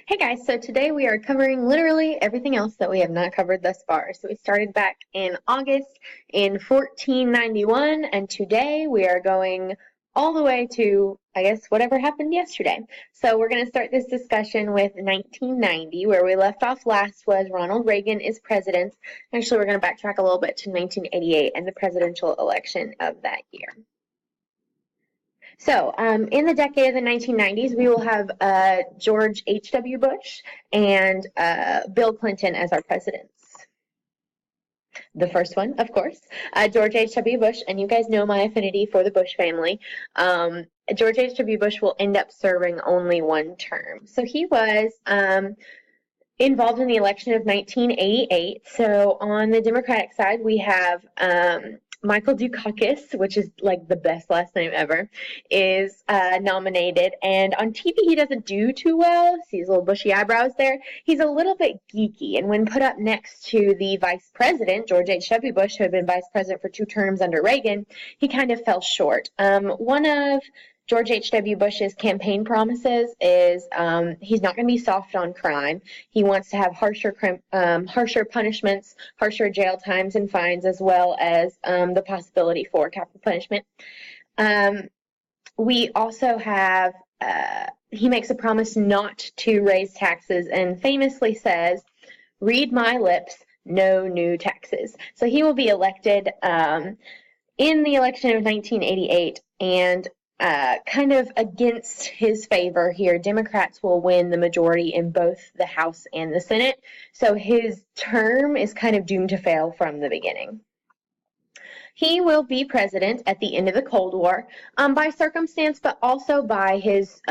Hey guys, so today we are covering literally everything else that we have not covered thus far. So we started back in August in 1491, and today we are going all the way to, I guess, whatever happened yesterday. So we're going to start this discussion with 1990. Where we left off last was Ronald Reagan is president. Actually, we're going to backtrack a little bit to 1988 and the presidential election of that year. So, in the decade of the 1990s, we will have George H.W. Bush and Bill Clinton as our presidents. The first one, of course, George H.W. Bush, and you guys know my affinity for the Bush family. George H.W. Bush will end up serving only one term. So he was involved in the election of 1988. So on the Democratic side, we have Michael Dukakis, which is like the best last name ever, is nominated. And on TV, he doesn't do too well. See his little bushy eyebrows there. He's a little bit geeky. And when put up next to the vice president, George H.W. Bush, who had been vice president for 2 terms under Reagan, he kind of fell short. One of George H.W. Bush's campaign promises is he's not going to be soft on crime. He wants to have harsher punishments, harsher jail times and fines, as well as the possibility for capital punishment. We also have, he makes a promise not to raise taxes and famously says, "Read my lips, no new taxes." So he will be elected in the election of 1988, and kind of against his favor here, Democrats will win the majority in both the House and the Senate. So his term is kind of doomed to fail from the beginning. He will be president at the end of the Cold War by circumstance, but also by his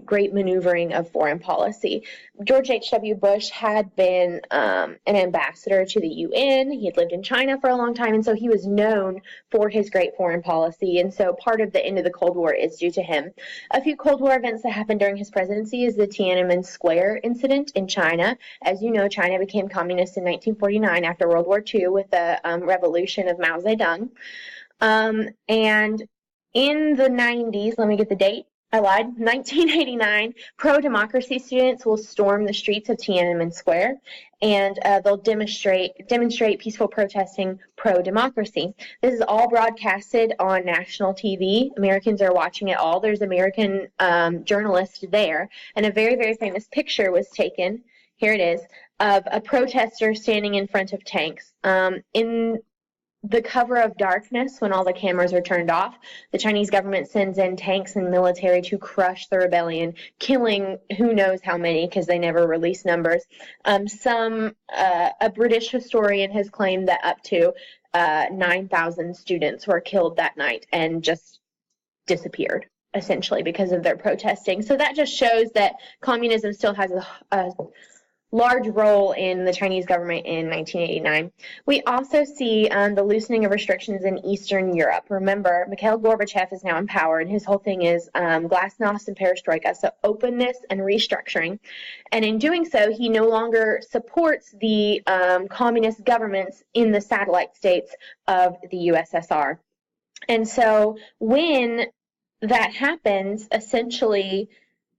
great maneuvering of foreign policy. George H.W. Bush had been an ambassador to the UN. He had lived in China for a long time, and so he was known for his great foreign policy, and so part of the end of the Cold War is due to him. A few Cold War events that happened during his presidency is the Tiananmen Square incident in China. As you know, China became communist in 1949 after World War II with the revolution of Mao Zedong. And in the 90s, let me get the date. I lied. 1989, pro-democracy students will storm the streets of Tiananmen Square, and they'll demonstrate peaceful protesting pro-democracy. This is all broadcasted on national TV. Americans are watching it all. There's American journalists there, and a very, very famous picture was taken. Here it is, of a protester standing in front of tanks. In the cover of darkness, when all the cameras are turned off, the Chinese government sends in tanks and military to crush the rebellion, killing who knows how many because they never release numbers. A British historian has claimed that up to 9,000 students were killed that night and just disappeared, essentially, because of their protesting. So that just shows that communism still has a large role in the Chinese government in 1989. We also see the loosening of restrictions in Eastern Europe. Remember, Mikhail Gorbachev is now in power, and his whole thing is glasnost and perestroika, so openness and restructuring. And in doing so, he no longer supports the communist governments in the satellite states of the USSR. And so when that happens, essentially,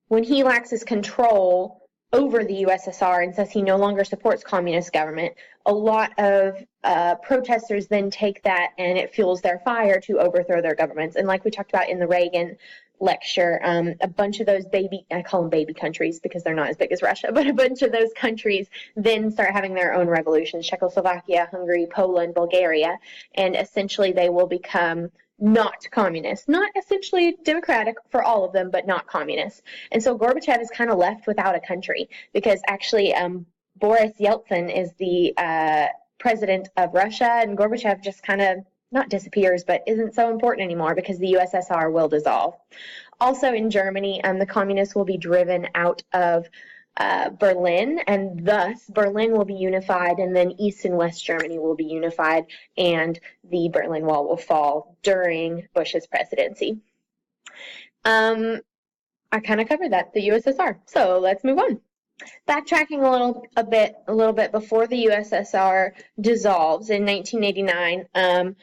when he lacks control over the USSR and says he no longer supports communist government, a lot of protesters then take that and it fuels their fire to overthrow their governments. And like we talked about in the Reagan lecture, a bunch of those I call them baby countries because they're not as big as Russia, but a bunch of those countries then start having their own revolutions: Czechoslovakia, Hungary, Poland, Bulgaria, and essentially they will become not communist, not essentially democratic for all of them, but not communist. And so Gorbachev is kind of left without a country because actually Boris Yeltsin is the president of Russia, and Gorbachev just kind of not disappears, but isn't so important anymore because the USSR will dissolve. Also in Germany, the communists will be driven out of Berlin, and thus Berlin will be unified, and then East and West Germany will be unified, and the Berlin Wall will fall during Bush's presidency. I kind of covered that, the USSR. So let's move on. Backtracking a little bit before the USSR dissolves in 1989,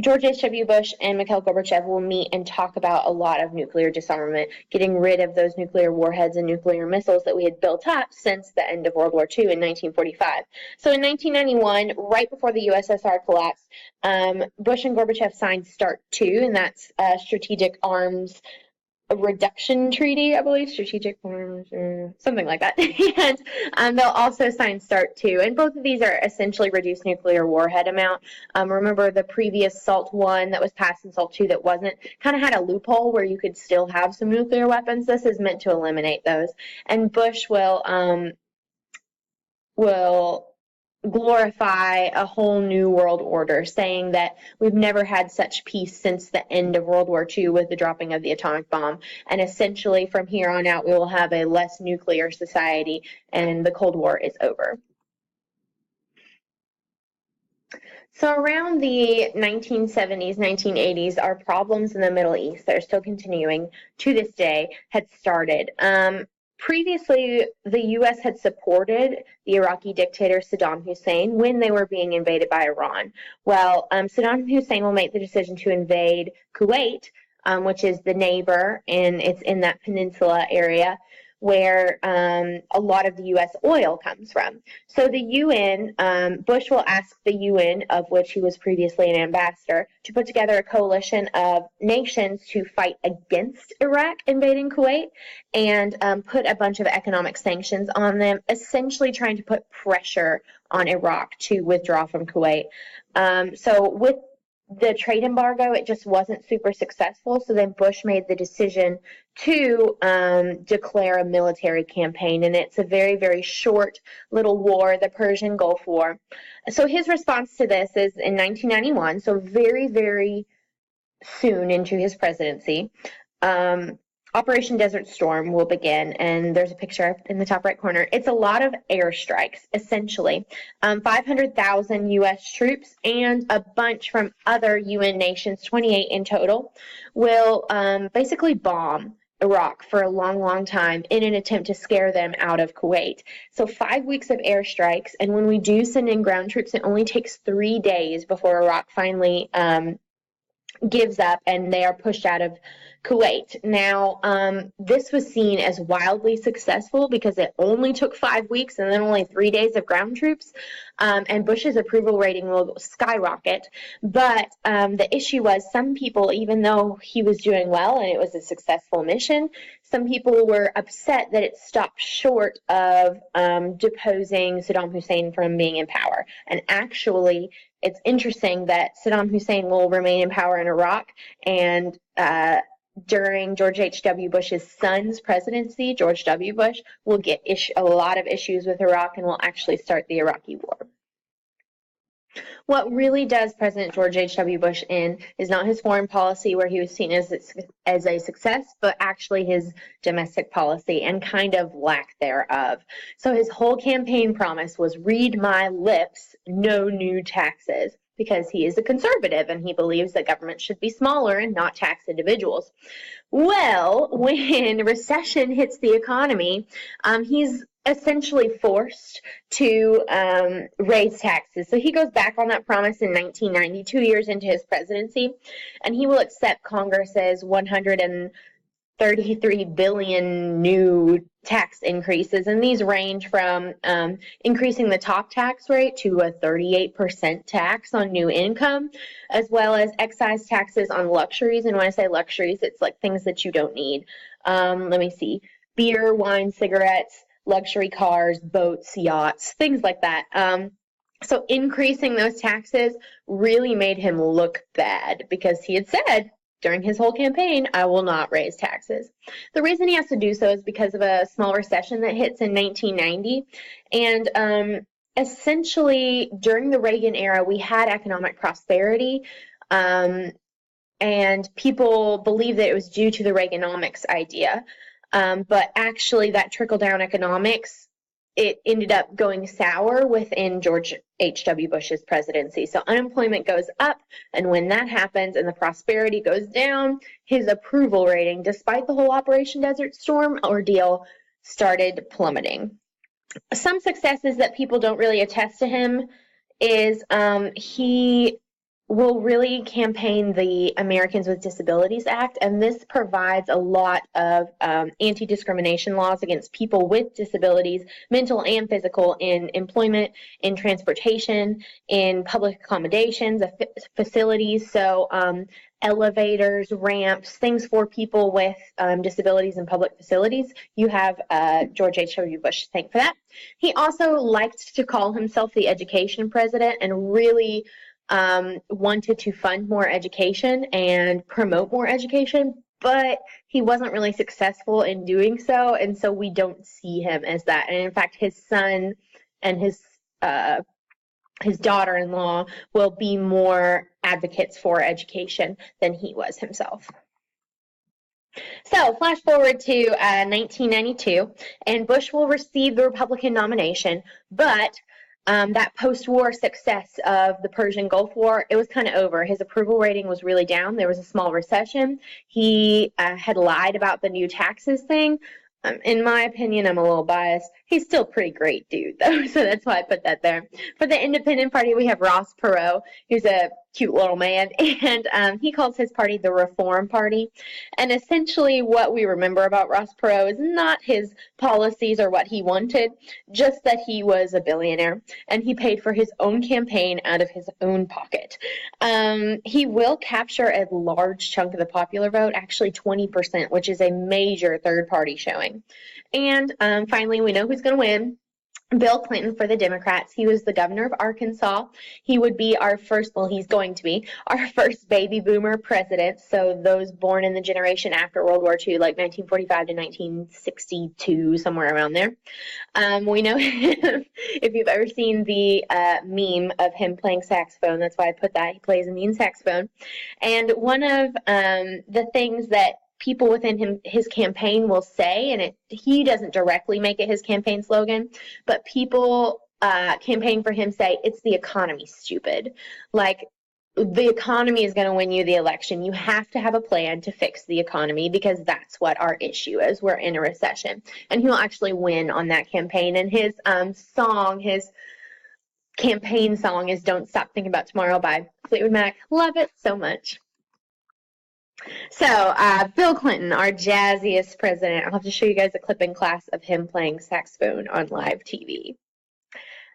George H.W. Bush and Mikhail Gorbachev will meet and talk about a lot of nuclear disarmament, getting rid of those nuclear warheads and nuclear missiles that we had built up since the end of World War II in 1945. So in 1991, right before the USSR collapsed, Bush and Gorbachev signed START II, and that's Strategic Arms Reduction Treaty, I believe, strategic arms, something like that. And they'll also sign START II. And both of these are essentially reduced nuclear warhead amount. Remember the previous SALT I that was passed and SALT II that wasn't, kind of had a loophole where you could still have some nuclear weapons. This is meant to eliminate those. And Bush will glorify a whole new world order, saying that we've never had such peace since the end of World War II with the dropping of the atomic bomb. And essentially, from here on out, we will have a less nuclear society, and the Cold War is over. So around the 1970s, 1980s, our problems in the Middle East that are still continuing to this day had started. Previously, the U.S. had supported the Iraqi dictator Saddam Hussein when they were being invaded by Iran. Well, Saddam Hussein will make the decision to invade Kuwait, which is the neighbor, and it's in that peninsula area where a lot of the U.S. oil comes from. So the UN, Bush will ask the UN, of which he was previously an ambassador, to put together a coalition of nations to fight against Iraq invading Kuwait and put a bunch of economic sanctions on them, essentially trying to put pressure on Iraq to withdraw from Kuwait. So with the trade embargo, it just wasn't super successful. So then Bush made the decision to declare a military campaign. And it's a very, very short little war, the Persian Gulf War. So his response to this is in 1991, so very, very soon into his presidency, Operation Desert Storm will begin, and there's a picture in the top right corner. It's a lot of airstrikes, essentially. 500,000 U.S. troops and a bunch from other UN nations, 28 in total, will basically bomb Iraq for a long, long time in an attempt to scare them out of Kuwait. So 5 weeks of airstrikes, and when we do send in ground troops, it only takes 3 days before Iraq finally gives up and they are pushed out of Kuwait. Now, this was seen as wildly successful because it only took 5 weeks and then only 3 days of ground troops, and Bush's approval rating will skyrocket. But the issue was some people, even though he was doing well and it was a successful mission, some people were upset that it stopped short of deposing Saddam Hussein from being in power. And actually, it's interesting that Saddam Hussein will remain in power in Iraq, and during George H.W. Bush's son's presidency, George W. Bush, will get a lot of issues with Iraq and will actually start the Iraqi war. What really does President George H.W. Bush in is not his foreign policy, where he was seen as a success, but actually his domestic policy and kind of lack thereof. So his whole campaign promise was, read my lips, no new taxes, because he is a conservative and he believes that government should be smaller and not tax individuals. Well, when recession hits the economy, he's essentially forced to raise taxes. So he goes back on that promise in 1990, 2 years into his presidency, and he will accept Congress's 133 billion new tax increases, and these range from increasing the top tax rate to a 38% tax on new income, as well as excise taxes on luxuries. And when I say luxuries, it's like things that you don't need. Let me see: beer, wine, cigarettes, luxury cars, boats, yachts, things like that. So increasing those taxes really made him look bad, because he had said during his whole campaign, I will not raise taxes. The reason he has to do so is because of a small recession that hits in 1990. And essentially, during the Reagan era, we had economic prosperity. And people believe that it was due to the Reaganomics idea. But actually, that trickle-down economics, it ended up going sour within George H.W. Bush's presidency. So unemployment goes up, and when that happens and the prosperity goes down, his approval rating, despite the whole Operation Desert Storm ordeal, started plummeting. Some successes that people don't really attest to him is he will really campaign the Americans with Disabilities Act, and this provides a lot of anti-discrimination laws against people with disabilities, mental and physical, in employment, in transportation, in public accommodations, facilities, so elevators, ramps, things for people with disabilities in public facilities. You have George H.W. Bush to thank for that. He also liked to call himself the education president and really wanted to fund more education and promote more education, but he wasn't really successful in doing so, and so we don't see him as that. And in fact, his son and his daughter-in-law will be more advocates for education than he was himself. So flash forward to 1992, and Bush will receive the Republican nomination, but that post-war success of the Persian Gulf War, it was kind of over. His approval rating was really down. There was a small recession. He had lied about the new taxes thing. In my opinion, I'm a little biased. He's still a pretty great dude, though, so that's why I put that there. For the Independent Party, we have Ross Perot, who's a cute little man, and he calls his party the Reform Party. And essentially what we remember about Ross Perot is not his policies or what he wanted, just that he was a billionaire, and he paid for his own campaign out of his own pocket. He will capture a large chunk of the popular vote, actually 20%, which is a major third-party showing. And finally, we know who's going to win. Bill Clinton for the Democrats. He was the governor of Arkansas. He would be our first, well, he's going to be our first baby boomer president. So those born in the generation after World War II, like 1945 to 1962, somewhere around there. We know him, if you've ever seen the meme of him playing saxophone, that's why I put that. He plays a mean saxophone. And one of the things that people within his campaign will say, and he doesn't directly make it his campaign slogan, but people campaigning for him say, it's the economy, stupid. Like, the economy is going to win you the election. You have to have a plan to fix the economy because that's what our issue is. We're in a recession. And he'll actually win on that campaign. And his his campaign song is Don't Stop Thinking About Tomorrow by Fleetwood Mac. Love it so much. So Bill Clinton, our jazziest president. I'll have to show you guys a clip in class of him playing saxophone on live TV.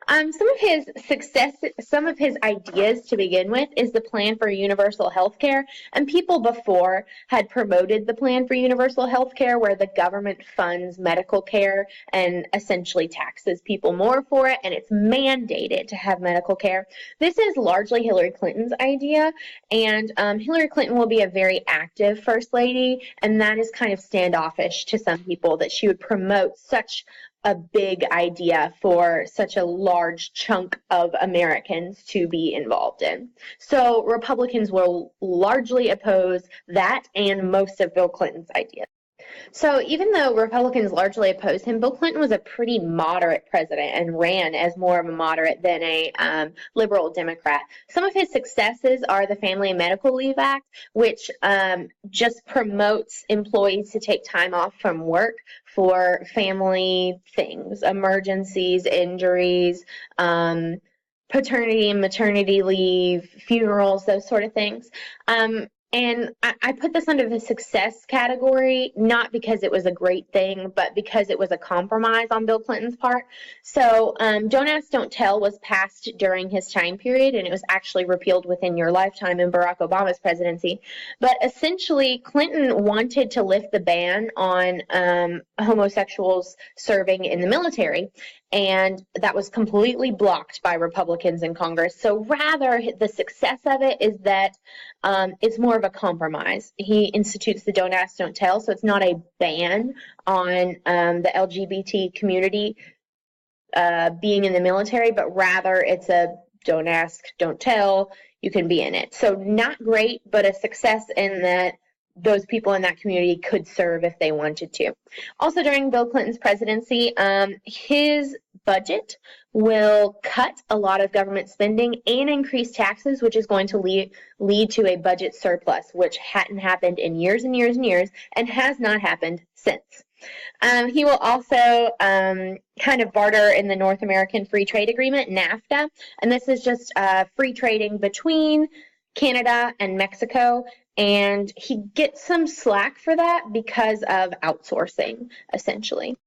Some of his success, some of his ideas to begin with is the plan for universal health care. And people before had promoted the plan for universal health care where the government funds medical care and essentially taxes people more for it, and it's mandated to have medical care. This is largely Hillary Clinton's idea, and Hillary Clinton will be a very active first lady, and that is kind of standoffish to some people that she would promote such a big idea for such a large chunk of Americans to be involved in. So Republicans will largely oppose that and most of Bill Clinton's ideas. So even though Republicans largely opposed him, Bill Clinton was a pretty moderate president and ran as more of a moderate than a liberal Democrat. Some of his successes are the Family and Medical Leave Act, which just promotes employees to take time off from work for family things, emergencies, injuries, paternity and maternity leave, funerals, those sort of things. And I put this under the success category, not because it was a great thing, but because it was a compromise on Bill Clinton's part. So Don't Ask, Don't Tell was passed during his time period, and it was actually repealed within your lifetime in Barack Obama's presidency. But essentially, Clinton wanted to lift the ban on homosexuals serving in the military, and that was completely blocked by Republicans in Congress. So rather, the success of it is that it's more of a compromise. He institutes the Don't Ask, Don't Tell, so it's not a ban on the LGBT community being in the military, but rather it's a don't ask, don't tell, you can be in it. So not great, but a success in that those people in that community could serve if they wanted to. Also during Bill Clinton's presidency, his budget will cut a lot of government spending and increase taxes, which is going to lead to a budget surplus, which hadn't happened in years and years and years and has not happened since. He will also kind of barter in the North American Free Trade Agreement, NAFTA, and this is just free trading between Canada and Mexico, and he gets some slack for that because of outsourcing, essentially.